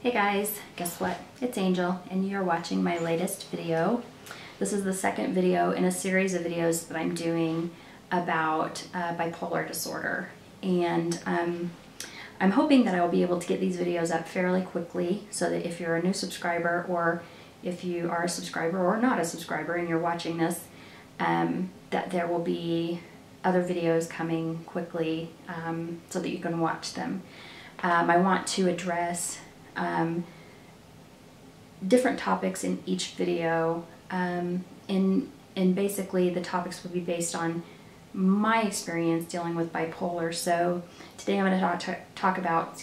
Hey guys, guess what? It's Angel and you're watching my latest video. This is the second video in a series of videos that I'm doing about bipolar disorder, and I'm hoping that I will be able to get these videos up fairly quickly so that if you're a new subscriber, or if you are a subscriber or not a subscriber and you're watching this, that there will be other videos coming quickly so that you can watch them. I want to address different topics in each video, and basically the topics will be based on my experience dealing with bipolar. So today I'm going to talk about,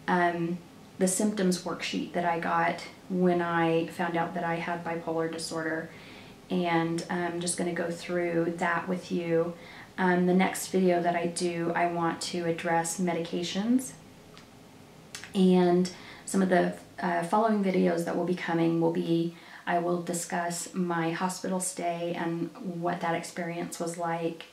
the symptoms worksheet that I got when I found out that I had bipolar disorder, and I'm just going to go through that with you. The next video that I do, I want to address medications, and some of the following videos that will be coming will be, I will discuss my hospital stay and what that experience was like.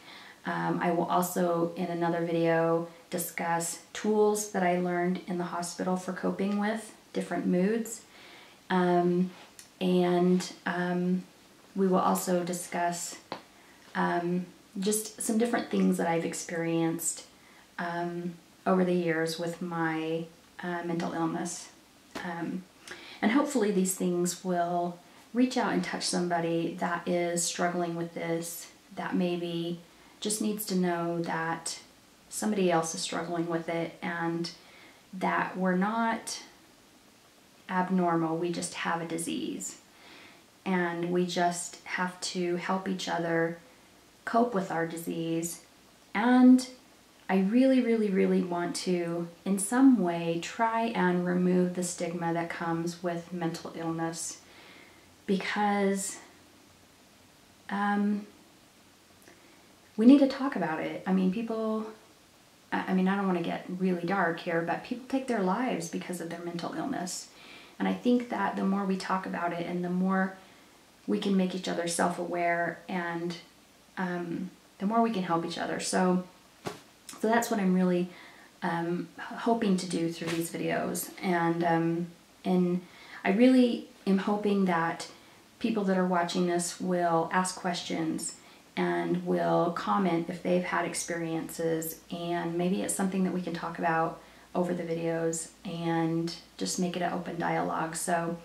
I will also, in another video, discuss tools that I learned in the hospital for coping with different moods. And we will also discuss just some different things that I've experienced over the years with my mental illness. And hopefully these things will reach out and touch somebody that is struggling with this, that maybe just needs to know that somebody else is struggling with it, and that we're not abnormal, we just have a disease. And we just have to help each other cope with our disease. And I really want to, in some way, try and remove the stigma that comes with mental illness, because we need to talk about it. I mean, people, I don't want to get really dark here, but people take their lives because of their mental illness. And I think that the more we talk about it and the more we can make each other self-aware, and the more we can help each other. So that's what I'm really hoping to do through these videos. And I really am hoping that people that are watching this will ask questions and will comment if they've had experiences, and maybe it's something that we can talk about over the videos and just make it an open dialogue. So,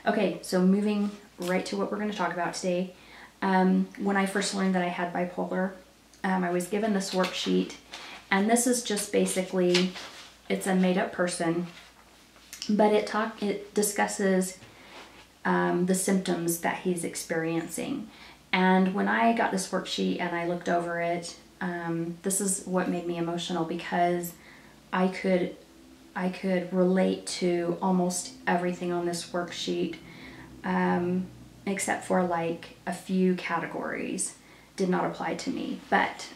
okay, so moving right to what we're going to talk about today. When I first learned that I had bipolar, I was given this worksheet, and this is just basically, it's a made-up person, but it discusses the symptoms that he's experiencing. And when I got this worksheet and I looked over it, this is what made me emotional, because I could relate to almost everything on this worksheet, except for like a few categories did not apply to me. But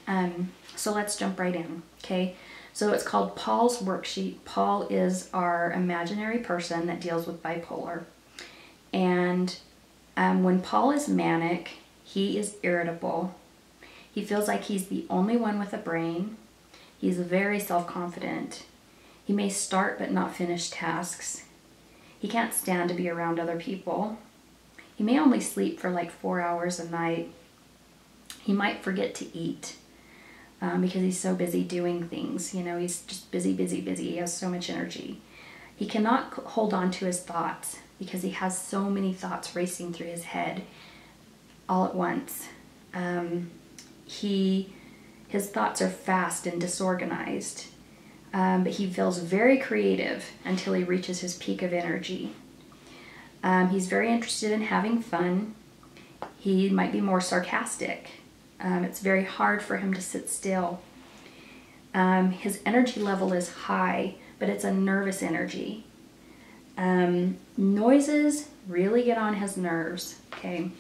so let's jump right in. Okay, so it's called Paul's worksheet. Paul is our imaginary person that deals with bipolar. And when Paul is manic, he is irritable. He feels like he's the only one with a brain. He's very self-confident. He may start but not finish tasks. He can't stand to be around other people. He may only sleep for like 4 hours a night. He might forget to eat because he's so busy doing things. You know, he's just busy. He has so much energy. He cannot hold on to his thoughts because he has so many thoughts racing through his head all at once. His thoughts are fast and disorganized, but he feels very creative until he reaches his peak of energy. He's very interested in having fun. He might be more sarcastic. It's very hard for him to sit still. His energy level is high, but it's a nervous energy. Noises really get on his nerves, okay?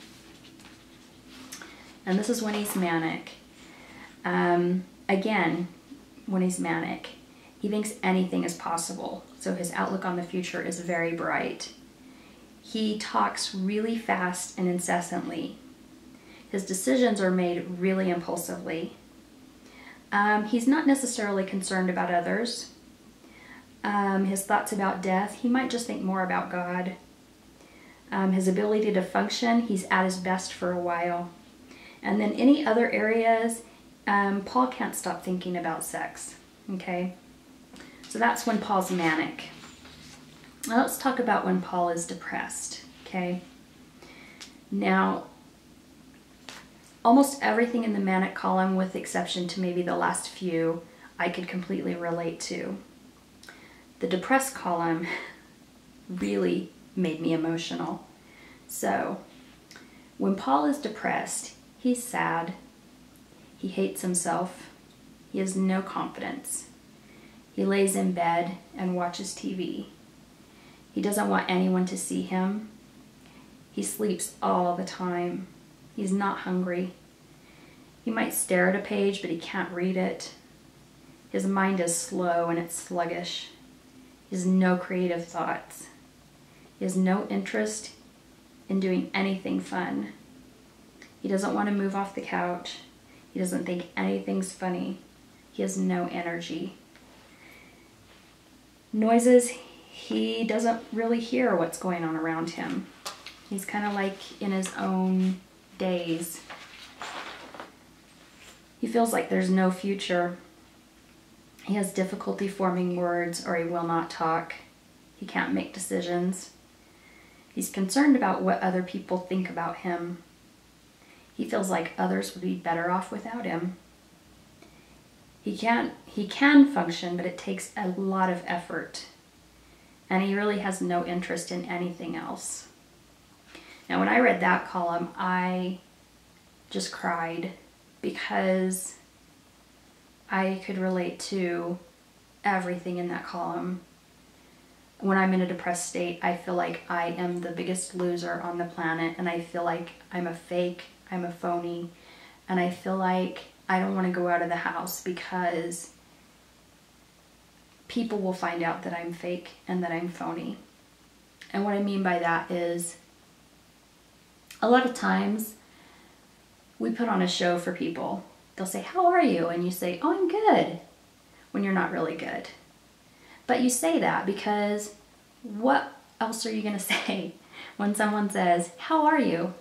And this is when he's manic. Again, when he's manic, he thinks anything is possible, so his outlook on the future is very bright. He talks really fast and incessantly. His decisions are made really impulsively. He's not necessarily concerned about others. his thoughts about death, he might just think more about God. His ability to function, he's at his best for a while. And then any other areas, Paul can't stop thinking about sex, okay? So that's when Paul's manic. Now let's talk about when Paul is depressed, okay? Now, almost everything in the manic column, with exception to maybe the last few, I could completely relate to. The depressed column really made me emotional. So, when Paul is depressed, he's sad, he hates himself, he has no confidence. He lays in bed and watches TV. He doesn't want anyone to see him. He sleeps all the time. He's not hungry. He might stare at a page, but he can't read it. His mind is slow and it's sluggish. He has no creative thoughts. He has no interest in doing anything fun. He doesn't want to move off the couch. He doesn't think anything's funny. He has no energy. Noises, he doesn't really hear what's going on around him. He's kind of like in his own daze. He feels like there's no future. He has difficulty forming words, or he will not talk. He can't make decisions. He's concerned about what other people think about him. He feels like others would be better off without him. He can function, but it takes a lot of effort. And he really has no interest in anything else. Now, when I read that column, I just cried because I could relate to everything in that column. When I'm in a depressed state, I feel like I am the biggest loser on the planet, and I feel like I'm a fake, I'm a phony, and I feel like I don't want to go out of the house because people will find out that I'm fake and that I'm phony. And what I mean by that is, a lot of times we put on a show for people. They'll say, "How are you?" And you say, "Oh, I'm good," when you're not really good. But you say that because what else are you going to say when someone says, "How are you?"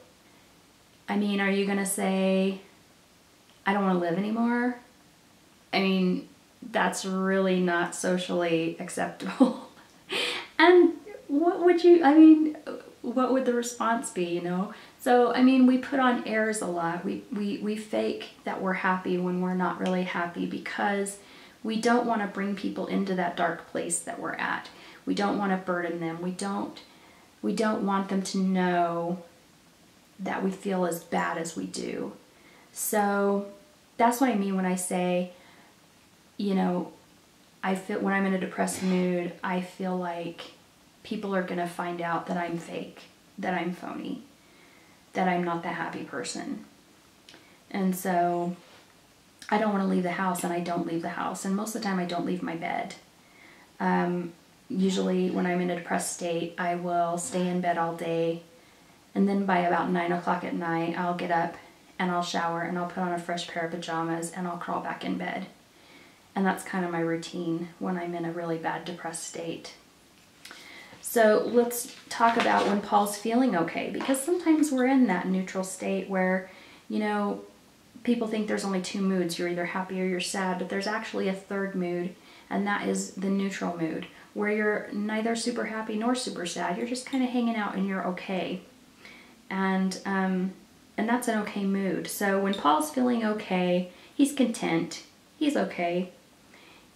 I mean, are you going to say, "I don't want to live anymore"? I mean, that's really not socially acceptable. And what would the response be, you know? So, I mean, we put on airs a lot. We fake that we're happy when we're not really happy because we don't want to bring people into that dark place that we're at. We don't want to burden them. We don't want them to know that we feel as bad as we do. So that's what I mean when I say, you know, when I'm in a depressed mood, I feel like people are going to find out that I'm fake, that I'm phony, that I'm not the happy person. And so I don't want to leave the house, and I don't leave the house. And most of the time I don't leave my bed. Usually when I'm in a depressed state, I will stay in bed all day. And then by about 9 o'clock at night, I'll get up and I'll shower and I'll put on a fresh pair of pajamas and I'll crawl back in bed. And that's kind of my routine when I'm in a really bad depressed state. So let's talk about when Paul's feeling okay, because sometimes we're in that neutral state where, you know, people think there's only two moods. You're either happy or you're sad, but there's actually a third mood, and that is the neutral mood, where you're neither super happy nor super sad. You're just kind of hanging out and you're okay. And that's an okay mood. So when Paul's feeling okay, he's content, he's okay.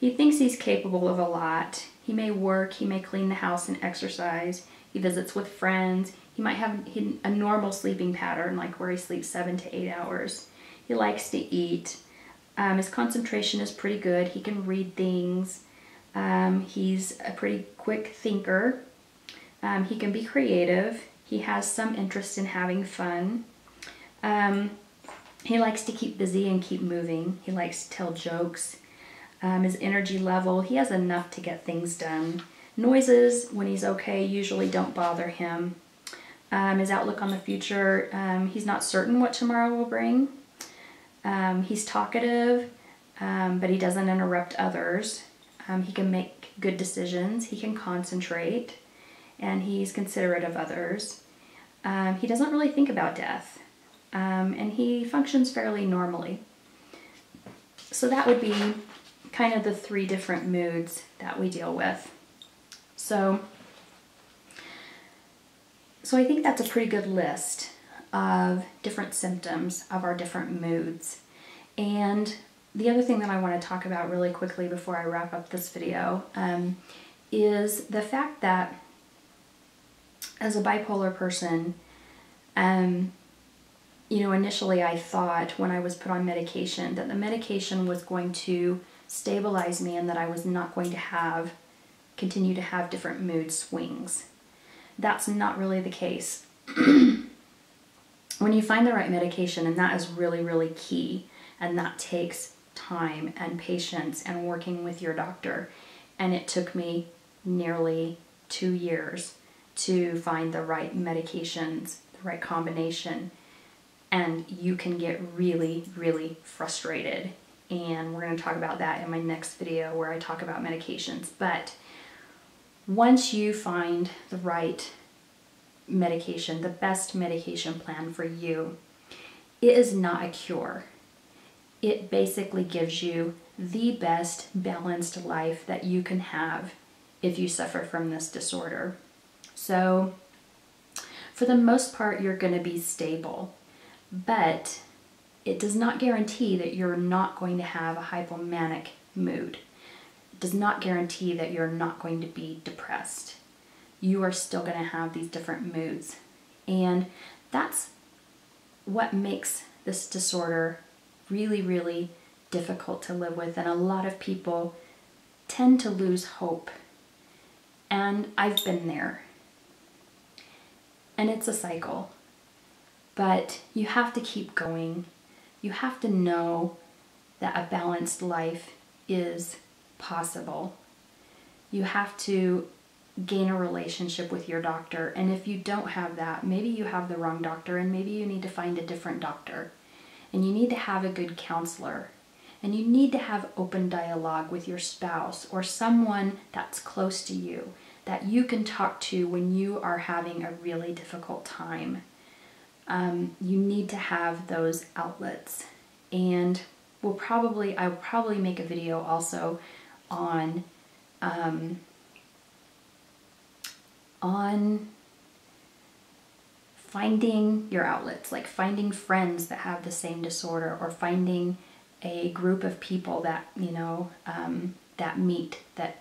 He thinks he's capable of a lot. He may work, he may clean the house and exercise. He visits with friends. He might have a normal sleeping pattern, like where he sleeps 7 to 8 hours. He likes to eat. His concentration is pretty good. He can read things. He's a pretty quick thinker. He can be creative. He has some interest in having fun. He likes to keep busy and keep moving. He likes to tell jokes. His energy level, he has enough to get things done. Noises, when he's okay, usually don't bother him. His outlook on the future, he's not certain what tomorrow will bring. He's talkative, but he doesn't interrupt others. He can make good decisions. He can concentrate, and he's considerate of others. He doesn't really think about death, and he functions fairly normally. So that would be kind of the 3 different moods that we deal with. So I think that's a pretty good list of different symptoms of our different moods. And the other thing that I want to talk about really quickly before I wrap up this video is the fact that as a bipolar person, you know, initially I thought when I was put on medication that the medication was going to stabilize me and that I was not going to continue to have different mood swings. That's not really the case. When you find the right medication, and that is really, really key, and that takes time and patience and working with your doctor. And it took me nearly 2 years to find the right medications, the right combination. And you can get really, really frustrated. And we're going to talk about that in my next video where I talk about medications. But once you find the right medication, the best medication plan for you, it is not a cure. It basically gives you the best balanced life that you can have if you suffer from this disorder. So for the most part, you're going to be stable, but it does not guarantee that you're not going to have a hypomanic mood. It does not guarantee that you're not going to be depressed. You are still going to have these different moods. And that's what makes this disorder really, really difficult to live with. And a lot of people tend to lose hope. And I've been there. And it's a cycle. But you have to keep going. You have to know that a balanced life is possible. You have to gain a relationship with your doctor. And if you don't have that, maybe you have the wrong doctor and maybe you need to find a different doctor. And you need to have a good counselor. And you need to have open dialogue with your spouse or someone that's close to you that you can talk to when you are having a really difficult time. You need to have those outlets. And I'll probably make a video also on finding your outlets, like finding friends that have the same disorder, or finding a group of people that, you know, that meet, that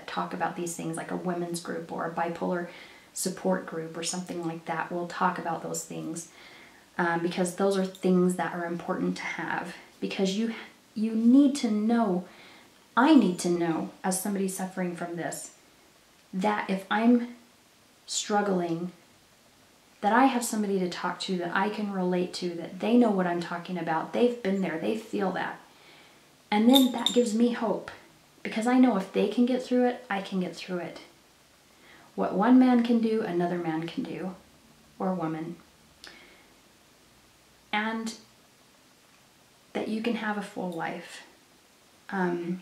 talk about these things, like a women's group or a bipolar support group or something like that. We'll talk about those things because those are things that are important to have, because you need to know, I need to know as somebody suffering from this, that if I'm struggling, that I have somebody to talk to that I can relate to, that they know what I'm talking about, they've been there, they feel that. And then that gives me hope, because I know if they can get through it, I can get through it. What one man can do, another man can do, or woman. And that you can have a full life. And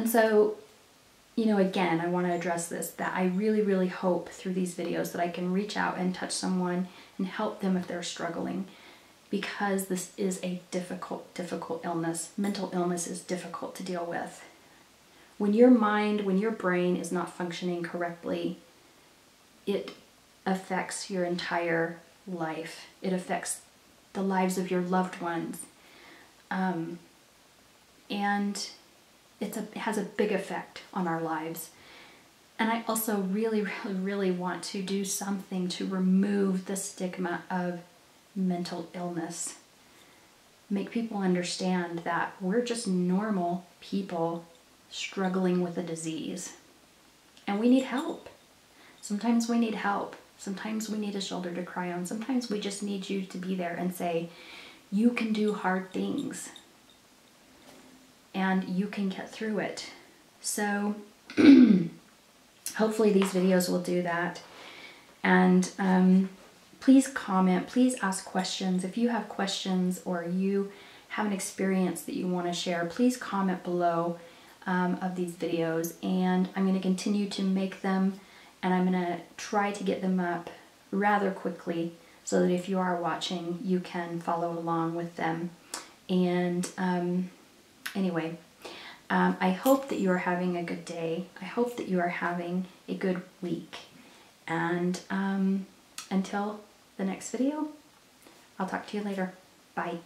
so, you know, again, I want to address this, that I really, really hope through these videos that I can reach out and touch someone and help them if they're struggling, because this is a difficult illness. Mental illness is difficult to deal with. When your mind, when your brain is not functioning correctly, it affects your entire life. It affects the lives of your loved ones. And it has a big effect on our lives. And I also really, really, really want to do something to remove the stigma of mental illness. Make people understand that we're just normal people struggling with a disease. And we need help. Sometimes we need help. Sometimes we need a shoulder to cry on. Sometimes we just need you to be there and say, you can do hard things. And you can get through it. So hopefully these videos will do that. And please comment, please ask questions. If you have questions or you have an experience that you want to share, please comment below. of these videos, and I'm going to continue to make them, and I'm going to try to get them up rather quickly so that if you are watching, you can follow along with them. And anyway, I hope that you are having a good day. I hope that you are having a good week. And until the next video, I'll talk to you later. Bye.